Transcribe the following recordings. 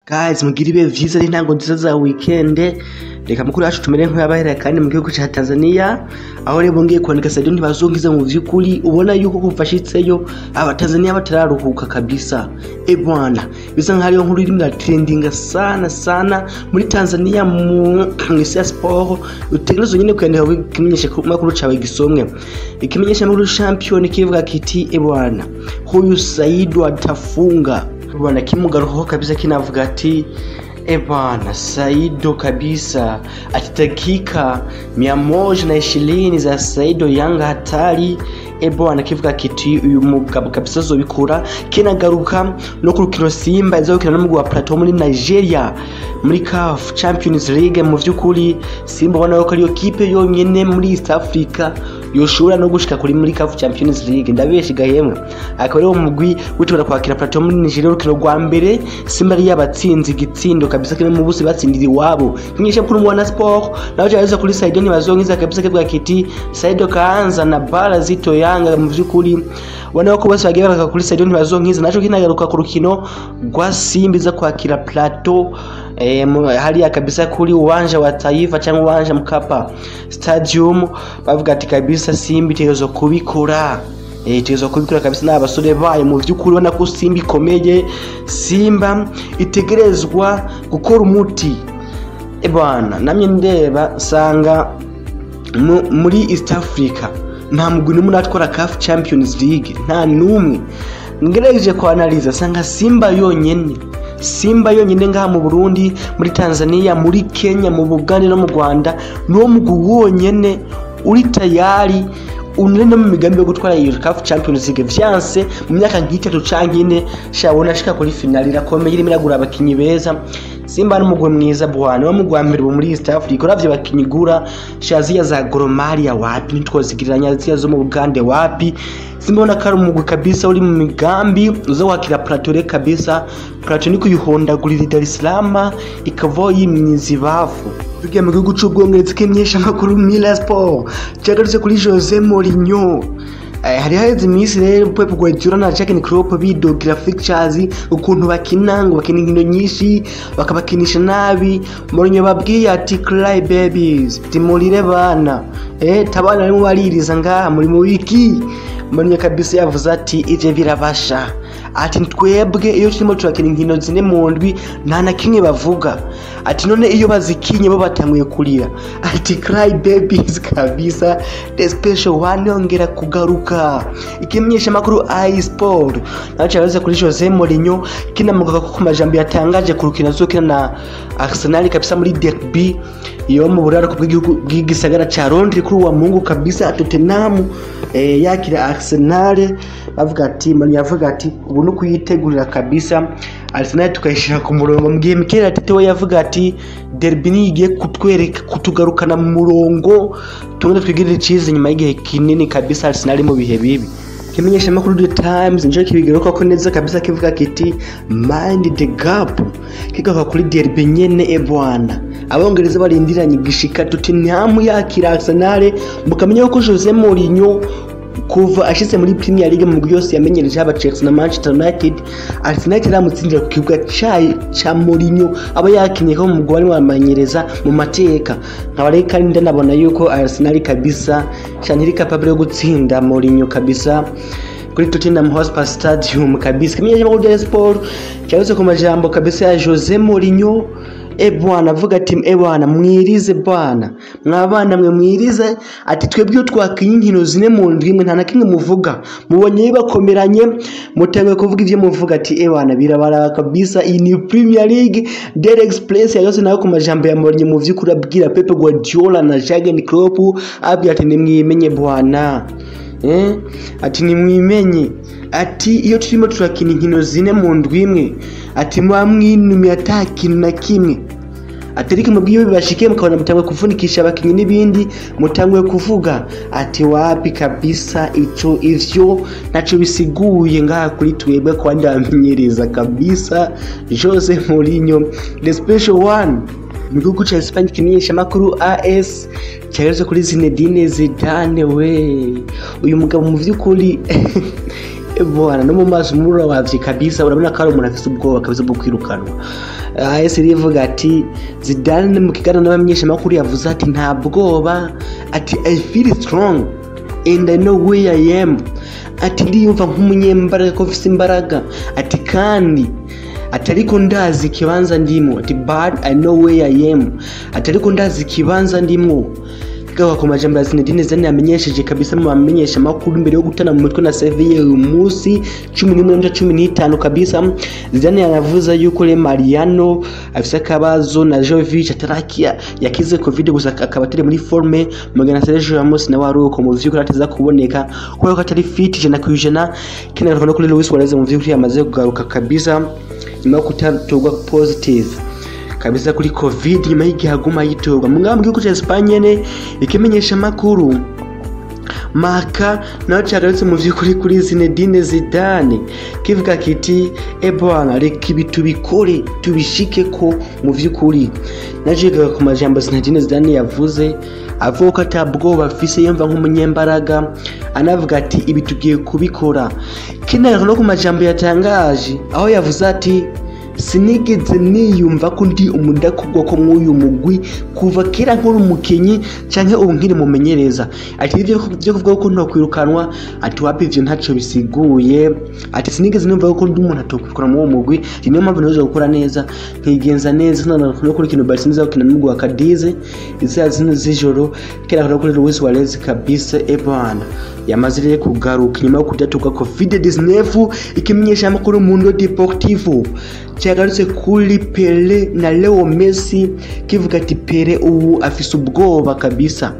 Guys, mugire ibihe vyiza n'intango nziza za weekend. Reka mukuru yacu tumere nk'abaherera kandi mu gihugu cya Tanzania, aho rero bongeye kwandika Sadio ntibazongiza mu vy'ukuri, ubona yuko kufashitseyo aba Tanzania batararuhuka kabisa. Bwana, bisa nk'ariyo nkuru iri mu trending sana muri Tanzania mu isi sport. Utegerezo nyine kwendera kimenyesha ku makuru cawe gisomwe. Ikimenyesha muri champion kivuga kiti bwana, huyu Saido atafunga. Bwana kimugaruho kabisa kinavuga ati bwana Saido kabisa ati dakika 120 za Saido Yanga hatari. Bwana kivuga kiti uyu mugabo kabisa zobikura kinagaruka no ku rukino Simba izokina n'umugwi wa Plateau muri Nigeria muri CAF Champions League. Mu vy'ukuri Simba ubona yuko ariyo kipe yonyene muri East Africa yoshobora no gushika kuri muri CAF Champions League. Ndabeshi gahemwe akaba rero umugwi witubara kwakira Plateau muri Nigeria urukino rwa mbere. Simba ari yabatsinze igitsindo kabisa kimwe mu busi batsindira iwabo. Kimenyesha kuri Mwana Sport naho cyareza kuri Saido ntibazongiza kabisa kivuga kiti Saido kaanza na bala zito Yanga. Mu vy'ukuri ubona ko bose bagiye baraka kuri Saido ntibazongiza, naco kinagaruka ku rukino rwa Simba iza kwakira Plateau hali kabisa kuri uwanja wa Taifa cyangwa uwanja Mkapa Stadium. Bavuga ati kabisa Simba itegerezo kubikora kabisa n'abasore bayo. Mu vy'ukuri ubona ko Simba ikomeye, Simba itegerezwa gukora umuti. Bwana namye ndeba sanga muri East Africa nta mugwi n'umwe atwara CAF Champions League, nta numwe. Ngerageje ko analiza sanga Simba yonyene ngaha mu Burundi, muri Tanzania, muri Kenya, mu Buganda no mu Rwanda no mugwi wonyene uri tayari unene mu migambi yo gutwara iyo CAF Champions League. Vyanse mu myaka nk'itatu canke ine shabona shika kuri finali rakomeye irimo iragura abakinyi beza. Simba n'umugwi mwiza bwana wo mugwa mbere muri East Africa, uravye bakinyigura shaziya za Goromaria wapi nitwozigiranya ziya zo mu Bugande wapi. Simba ona kari umugwi kabisa uri mu migambi uzo wakira Plateau kabisa. Plateau niko yuhondagurira Dar es Salaam ikavo yimyizi bafu. Tugiye mu gihugu c'Ubwongereza kimenyesha makuru Mila Sport cyagarutse kuri Jose Mourinho. Hari haheze iminsi rero Pep Guardiola na Jurgen Klopp bidogira fixtures ukuntu bakina ngo bakina inkino nyinshi bakabakinisha nabi. Mourinho babwiye ati cry babies timurire bana tabana barimo baririza ngaha muri mu wiki. Mourinho kabisa yavuze ati ije birabasha, ati twebwe iyo turimo turakina inkino zine mu ndwi nta na kimwe bavuga. Ati none iyo bazikinye bo batanguye kurira, ati cry babies kabisa. The special one yongera kugaruka. Ikimenyesha makuru iSport naco cyareze kuri Jose Mourinho kinamugaga ku majambo yatangaje ku rukino zokina na Arsenal kabisa muri derby yo mu buraro bw'igisagara ca Londres kuri wa Mungu kabisa. Tottenham yakira Arsenal. Bavuga ati Mourinho yavuga ati ubu no kuyitegurira kabisa Arsenal tukayishira ku murongo. Mu gihe Mikel Arteta we yavuga ati derby ni igiye kutwereka kutugarukana mu murongo tungende twigirire cize nyuma y'igihe kinini kabisa Arsenal mu bihe bibi. Kimenyesha makuru The Times nje kibigaruka ko neza kabisa kivuga kiti mind the gap kigaka kuri derby nyene bwana. Abongereza barindiranye gishika Tottenham yakira Arsenal. Mukamenya ko Jose Mourinho kuva ashize muri Premier League mu yose yamenyereje aba Chelsea na Manchester United, Arsenal iramutsindira ku kibuga cha Mourinho aba yakinye ko mu gwari wamanyereza mu mateka. Nkabare kandi ndanabona yuko Arsenal kabisa cyane capable yo gutsinda Mourinho kabisa kuri Tottenham Hotspur Stadium kabisa. Kimenyesha makuru ya Sport cyarose ku majambo kabisa ya Jose Mourinho. Bwana avuga ati bwana mwirize bwana mwabana mwe mwirize, ati twebwe twakinye inkino zine mu ndwi mwe nta na kimwe muvuga, mubonye bakomeranye mutangwe kuvuga ivyo muvuga. Ati bwana birabara kabisa. Iyi ni Premier League Daily Express yose nayo ku majambo ya Mourinho mu vy'ukuri abwira Pep Guardiola na Jurgen Klopp abwira ati nimwimenye bwana ati nimwimenye, ati iyo turimo turakina inkino zine mu ndwi imwe ati mwamwinumiye atakintu na kimwe. Aterike mubwiye bibashike mukabona mutangwe kuvunikisha abakinyi n'ibindi mutangwe kuvuga. Ati wapi kabisa ivyo naco bisiguye ngaha kuri twebwe kwandi amenyereza kabisa Jose Mourinho the special one. Mu gihugu cya Espagne kimenyesha makuru AS cyareze kuri Zinedine Zidane. Uyu mugabo mu vy'ukuri bwana no mu maso mura wavye kabisa urabona ko ari umuntu afite ubwoba kabisa bwo kwirukanwa. AS rivuga ati Zidane mu kiganiro n'abamenyesha makuru yavuze ati nta bwoba, ati I feel strong and I know where I am, ati ndiyumva nk'umunyembaraga ko mfise imbaraga, ati kandi atariko ndazi ikibanza ndimo, ati but I know where I am, atariko ndazi ikibanza ndimo. Gawa ku majambo ya Zinedine Zidane yamenyesheje kabisa mu bamenyesha makuru mbere yo gutana mu mutwe na Sevilla uyu munsi 11-15 kabisa. Zidane yanavuza yuko Le Mariano afise akabazo na Jovic atarakia yakize covid gusa akaba atari muri forme, mugana Sergio Ramos na waruko mu vyukuri ateza kuboneka kuko atari fit ijana ku ijana. Kina no kuri Luis Suarez mu vyukuri yamaze kugaruka kabisa nyuma yo kutagwa positive kabisa kuri covid nyuma y'igihe aguma yitorwa mu ngamba gihugu cya Espagne ne ikimenyesha makuru Marca naho cyagarutse mu vyukuri kuri Zinedine Zidane kivuga kiti ebwana reka ibitu bikore tubishike ko mu vyukuri. Najiga ku majambo Zinedine Zidane yavuze avuga atabwoba afise yumva nk'umunyembaraga, anavuga ati ibi tugiye kubikora. Kina no ku majambo yatangaje aho yavuze ati sinigeze niyumva ko ndi umudakugwa ko mwuyu mugwi kuva kera nkuru umukenyi canke ubu nkiri mumenyereza, ati ivyo kuvuga ko nto kwirukanwa, ati wapi ivyo ntaco bisiguye, ati sinigeze numva ko ndi umuntu atokwikora mu mugwi, niyo mpamvu nazo gukora neza nkigenza neza no kuri kino Barcelona ukina n'umugwi wa Cadiz isaha zino z'ijoro. Kera no kuri Luis Suarez kabisa ebana yamazire kugaruka nyuma yo kudatuka COVID-19 ikimenyesha amakuru Mundo Deportivo cyagarutse kuri Pele na Leo Messi kivuga ati Pele ubu afise ubwoba kabisa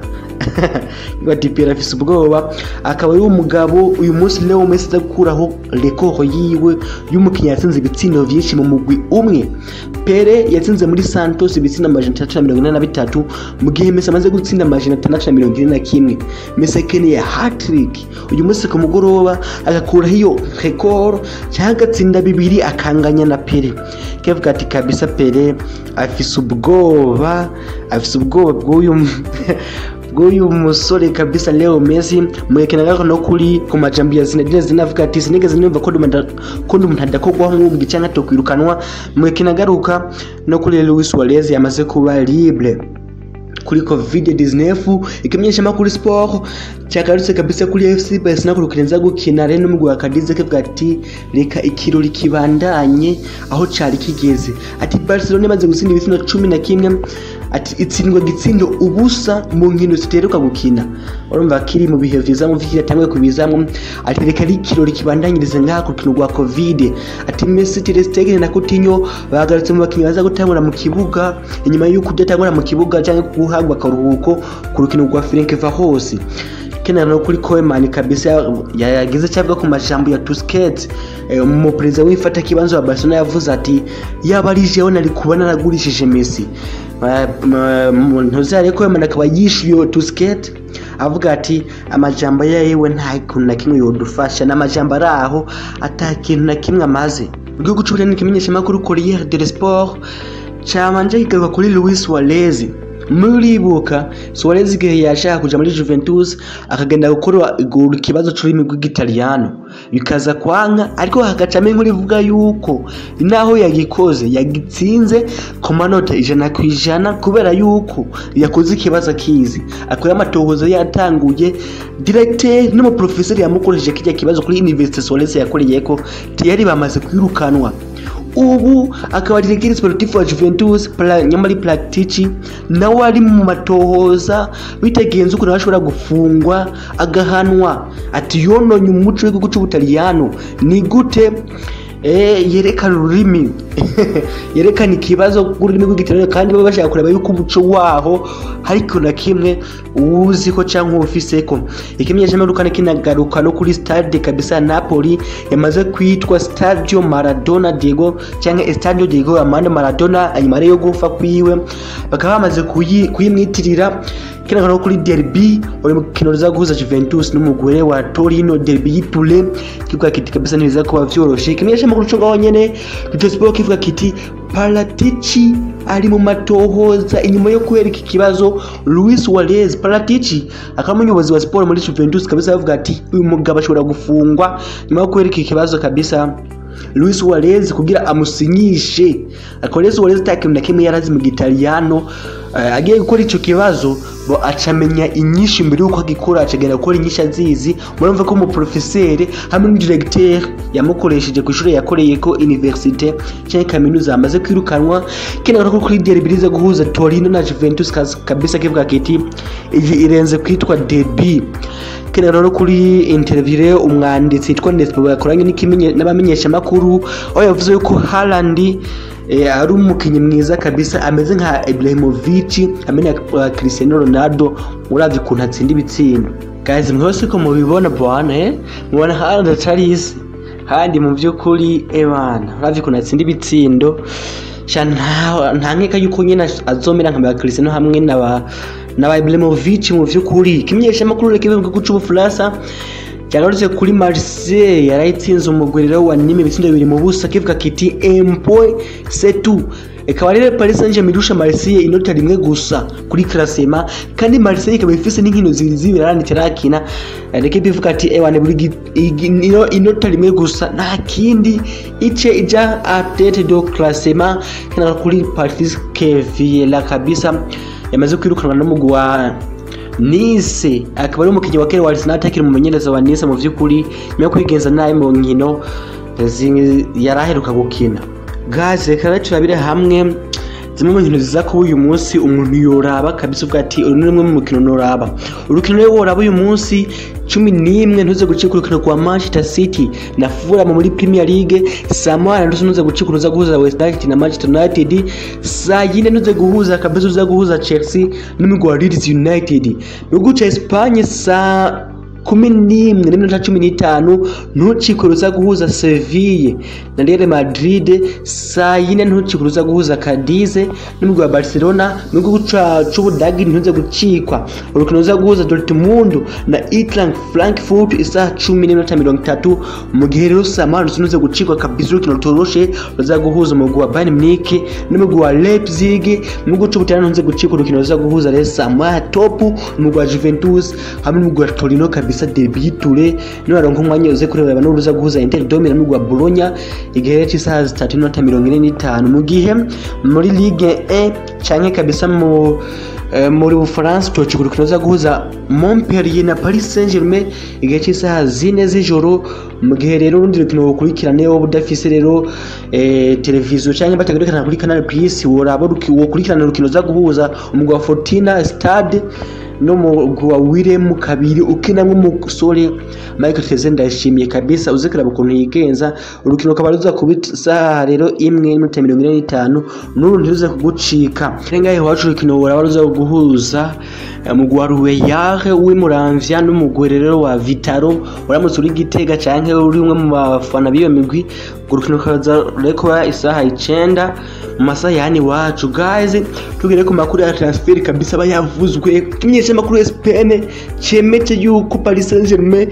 bati Pele afise ubwoba, akaba ari umugabo uyu munsi Leo Messi azakuraho record yiwe y'umukinnyi yatsinze ibitsindo vyinshi mu mugwi umwe. Pele yatsinze muri Santos ibitsindo 343 mu gihe Messi amaze gutsinda 641. Messi keneye hat-trick uyu munsi ku mugoroba agakuraho iyo record cyagatsinda bibiri akanganya na Pele. Kivuga ati kabisa Pele afise ubwoba bw'uyu musore kabisa Leo Messi. Mwekenaga no kuri ku majambo ya Zinedine Zidane avuga ati sinigeze numva ko umuntu adakogwa nk'ubwo cyangwa tokwirukanwa. Mwekenagaruka no kuri Luis Suarez yamaze kuba libre kuri COVID-19 ikimenyesha makuru sport cyagarutse kabisa kuri FC Barcelona kurukirenza gukina reno mu gwa Cadiz kivuga ati reka ikirori kibandanye aho cyari kigeze, ati Barcelona imaze gutsinda ibitsindo 11, ati itsindwa gitsindo ubusa mu nkino ziteruka gukina. Urumva kiri mu bihe vyiza mu vikira tangwe kubizamwe, ati reka ikirori kibandanyirize ngaha ku rukino rwa COVID. Ati Messi, Ter Stegen na Coutinho bagarutse mu bakinyi baza gutangura mu kibuga inyuma y'uko udatangura mu kibuga cyangwa guhagwa karuhuko ku rukino rwa Ferencvaros. Kena no kuri Koeman kabisa yagize cyabwa ku majambo ya Tusquets mu perezida w'ifata kibanzo wa Barcelona yavuze ati yaba ari jewe nari kubana nagurishije Messi. Ntuzare Koeman akaba yishyuye Tusquets avuga ati amajambo yewe nta kintu na kimwe yodufasha, n'amajambo araho atakintu na kimwe amaze. Igihugu cy'Uburundi nikimenyesha makuru Corriere dello Sport cyamanje kigaruka kuri Luis Suarez. Muribuka Suarez igihe yashaka kuja muri Juventus akagenda gukora ikibazo cy'ururimi rw'Igitaliyano bikaza kwanga, ariko hagacame inkuru ivuga yuko inaho yagikoze yagitsinze ku manota 100% kubera yuko yakoze ikibazo kizi akora amatohozo yatanguye directeur no professeur yamukoresheje kijya kibazo kuri Université Suarez yakoreyeko tiyari bamaze kwirukanwa. Ubu akaba directeur sportif wa Juventus nyamari Platini nawe ari mu matohoza bitegenze uko nashobora gufungwa agahanwa, ati yononye umuco w'igihugu cy'Ubutaliyano ni gute yerekana ururimi yerekana ikibazo ururimi rw'Igitaliyano kandi baba bashaka kureba yuko umuco waho hariko na kimwe uzi ko cyangwa ufise ko. Ikimenyesha makuru kinagaruka no kuri stade kabisa Napoli yamaze kwitwa Stadio Maradona Diego cyangwa Stadio Diego Armando Maradona anyuma yo gufa kwiwe, bakaba bamaze kuyimwitirira. Kina no kuri derby uri mu kino za guhuza Juventus n'umugore wa Torino, derby y'Ipule kivuga kiti kabisa niza kuba vyoroshe. Kimenyesha makuru cyo ngaho nyene Tutesport kivuga kiti Paratici ari mu matohoza inyuma yo kwereka ikibazo Luis Suarez. Paratici akaba umuyobozi wa sport muri Juventus kabisa avuga ati uyu mugabo ashobora gufungwa nyuma yo kwereka ikibazo kabisa Luis Suarez kugira amusinyishe. Luis Suarez takintu na kimwe yarazi mu Gitaliyano, agiye gukora ico kibazo bo acamenya inyinshi mbere yuko agikora, acagenda gukora inyinshi azizi. Murumva ko mu professeur hamwe n'directeur yamukoresheje ku ishuri yakoreye ko université cyangwa kaminuza amaze kwirukanwa. Kene ko kuri derby riza guhuza Torino na Juventus kabisa kivuga kiti iyi irenze kwitwa derby. Kene rero kuri interview umwanditsi yitwa Nesbo yakoranye n'abamenyesha makuru aho yavuze ko Haaland ari umukinyi mwiza kabisa, ameze nka Ibrahimovic amenya Cristiano Ronaldo uravye kuntu atsinda ibitsindo. Guys mwose ko mubibona bwana mubona Haaland Charles handi mu byukuri ebana uravye kuntu atsinda ibitsindo nta nkeka yuko nyine azomera nka Cristiano hamwe na Ibrahimovic mu byukuri. Kimenyesha makuru reke bivuga ko c'Ubufaransa cyagarutse kuri Marseille yarayitsinze umugwerero wa Nîmes ibitsindo 2 mu busa kivuga kiti empoint c'est tout. Ekaba rero Paris Saint-Germain irusha Marseille inota rimwe gusa kuri classement, kandi Marseille ikaba ifise n'inkino zibiri tarakina. Reke bivuga ati ewane buri inota rimwe gusa nta kindi ice ija a tête de classement kana kuri Paris Vieira kabisa yamaze kwirukanwa n'umugwi wa Nice. Akaba ari umukinyi wa kera wa Arsenal atakiri mu menyereza wa Nice mu vyukuri nyuma kwigenza naye mu nkino yaraheruka gukina. Guys reka turabire hamwe zimwe mu nkino ziza ko uyu munsi umuntu yoraba kabisa uvuga ati uru nimwe mu mukino noraba. Urukino rero woraba uyu munsi 11 ntuze gucika urukino kwa Manchester City na Fulham muri Premier League. Saa moya ntuze gucika uruza guhuza West Ham na Manchester United. Saa yine ntuze guhuza kabisa uza guhuza Chelsea n'umugwi wa Leeds United. Mu cha Espagne saa 11:15 ntucikuruza guhuza Sevilla na Real Madrid. Saa yine ntucikuruza guhuza Cadiz n'umugwi wa Barcelona. Mu c'Ubudagi ntuze gucikwa urukino ruza guhuza Dortmund na Eintracht Frankfurt saa 10:30. Mu gihe rero saa moya ntuze gucikwa kabisa urukino rutoroshe ruza guhuza umugwi wa Bayern Munich n'umugwi wa Leipzig. Mu c'Ubutaliyano ntuze gucikwa urukino ruza guhuza rero saa moya top umugwi wa Juventus hamwe n'umugwi wa Torino kabisa derby yiture n'abaronko umwanya uze kureba n'uruza guhuza Inter Domina n'umugwi wa Bologna igihe cy'isaha 3:45. Mu gihe muri Ligue 1 canke kabisa muri Bufaransa tocikuru za guhuza Montpellier na Paris Saint-Germain igihe cy'isaha 4 z'ijoro. Mu gihe rero urundi rukino rukurikirane wo budafise rero televiziyo canke batagarikana kuri Canal Plus worabo rukurikirana rukino za guhuza umugwi wa Fortuna Stade no mugwi wa Willem kabiri ukinamwe umusore Michael Tezen ndashimiye kabisa uzekera bukuntu yigenza. Urukino kabaruza kubisa rero 1:45 n'urundi ruza kugucika. Rengaye wacu urukino warabaruza guhuza umugwi wa Ruweyare w'imuramvya n'umugwi rero wa Vitaro uramutse uri Gitega canke uri umwe mu bafana biyo migwi. Urukino kaza reko isaha 9 mu masaha yani wacu. Guys tugere ku makuru ya transfer kabisa bayavuzwe. Kimenyesha makuru ya Spain cemete yuko Paris Saint-Germain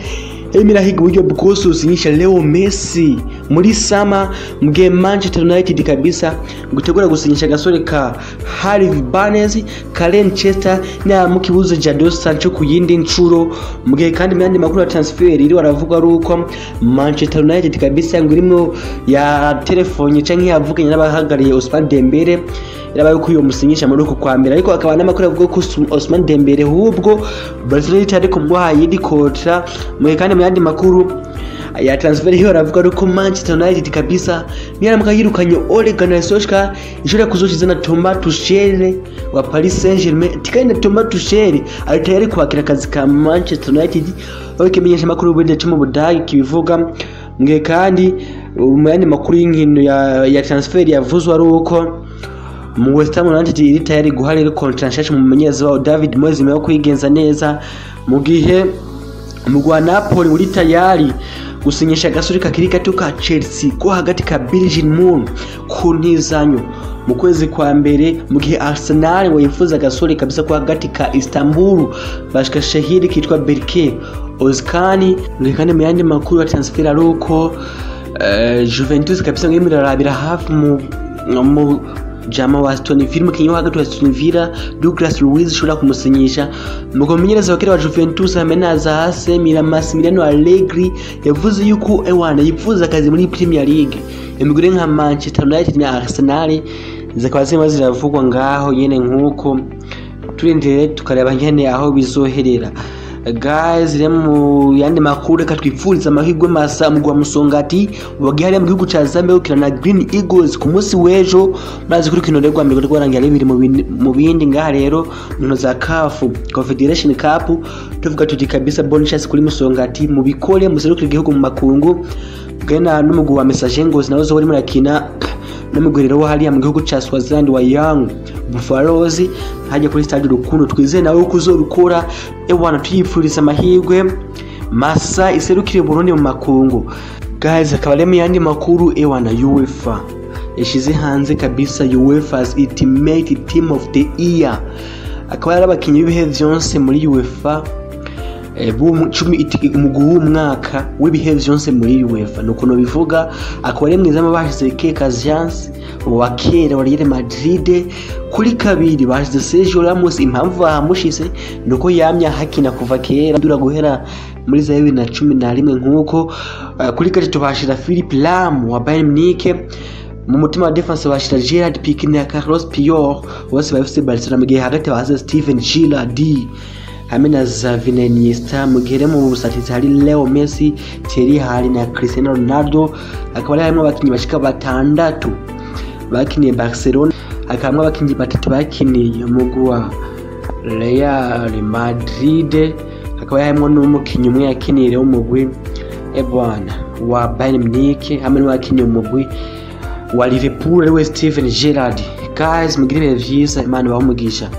emirahiga uburyo bwose usinyisha Leo Messi muri sama mge Manchester United kabisa gutegura gusinyisha gasore ka Harvey Barnes Karen Chester na mukibuzo Jadon Sancho ku yindi ncuro. Mge kandi myandi makuru ya transfer iri waravuga ruko Manchester United kabisa ngurimo ya telefone canke yavuganye n'abahagariye Ousmane Dembele yarabaye ko uyo musinyisha muri uko kwa mbere, ariko akaba n'amakuru avuga ko Ousmane Dembele hubwo Barcelona itari kumuhaye indi kontra. Mu kandi mu yandi makuru ya transfer hiyo aravuga ko Manchester United kabisa niyaramuka yirukanye Ole Gunnar Solskjaer ishobora kuzoshizana Thomas Tuchel wa Paris Saint-Germain. Tikane Thomas Tuchel ari tayari kwakira akazi ka Manchester United. Oke kimenyesha makuru bwende cyo mu Budage kibivuga. Mwe kandi mu yandi makuru y'inkino ya transfer yavuzwe ari uko mu West Ham United iri tayari guharira contract nshasha mu mumenyereza wa David Moyes meyo kwigenza neza. Mu gihe umugwa Napoli uri tayari gusinyisha gasuri kakiri gato ka Chelsea ko hagati ka Belgian Moon ku ntizanyo mu kwezi kwa mbere. Mu gihe Arsenal ngo yifuza gasuri kabisa ko hagati ka Istanbul bashika shahiri kitwa Berke Ozkani. Kandi mu yandi makuru ya transfer aruko Juventus kabisa ngo imirarabira hafi mu Jama wa Aston Villa, umukinyi wo hagati wa Aston Villa Douglas Luiz ushobora kumusinyisha. Mugomenyereza wakera wa Juventus amenaza hase Massimiliano Allegri yavuze yuko ewana yifuza akazi muri Premier League. Imigure nka Manchester United na Arsenal zikaba zima ziravugwa ngaho nyene nkuko turindire tukareba nyene aho bizoherera. Guys, mu yandi makuru reka twifuriza amahirwe masa mugwa Musongati bagihari mu gihugu ca Zambia ukina na Green Eagles ku munsi wejo. Maze kuri kino regwa mbere rwarangira ari biri mu bindi ngaha rero mu za CAF Confederation Cup tuvuga tuti kabisa bonne chance kuri Musongati mu bikore muserukira igihugu mu makungu bwena n'umugwi wa Messager Ngozi nazo bari murakina n'umugwerero wa hariya mu gihugu ca Swaziland wa Young Buffaloes haje kuri stade Rukundo. Twizeye nawe kuzorukora ewana tuyifuriza amahirwe masa iserukire Burundi mu makungu. Guys, akaba remo yandi makuru ewana UEFA yashize hanze kabisa UEFA's Ultimate Team of the Year, akaba yarabakinyi bihe vyonse muri UEFA umugwi w'umwaka w'ibihe vyonse muri UEFA nuko no bivuga. Akaba ari mwiza mabashize Casillas wa kera wa Real Madrid, kuri kabiri bashize Sergio Ramos. Impamvu bahamushise nuko yamya hakina kuva kera ndura guhera muri 2011 nkuko. Kuri gatatu bashira Philippe Lam wa Bayern Munich, mu mutima wa defense bashira Gerard Piqué na Carlos Puyol bose bafise Barcelona. Mugihe hagati bahaze Steven Gerrard hamwe na Xavi na Iniesta. Mugihe mu busatirizi hari Leo Messi, Thierry Henry na Cristiano Ronaldo. Akaba harimo abakinyi bashika batandatu bakiniye Barcelona, akamwe abakinyi batatu bakiniye umugwi wa Real Madrid. Akaba harimo n'umukinyi umwe yakiniye umugwi ebwana wa Bayern Munich hamwe n'abakiniye umugwi wa Liverpool ariwe Steven Gerrard. Guys, mugire vyiza, Imana bamugisha.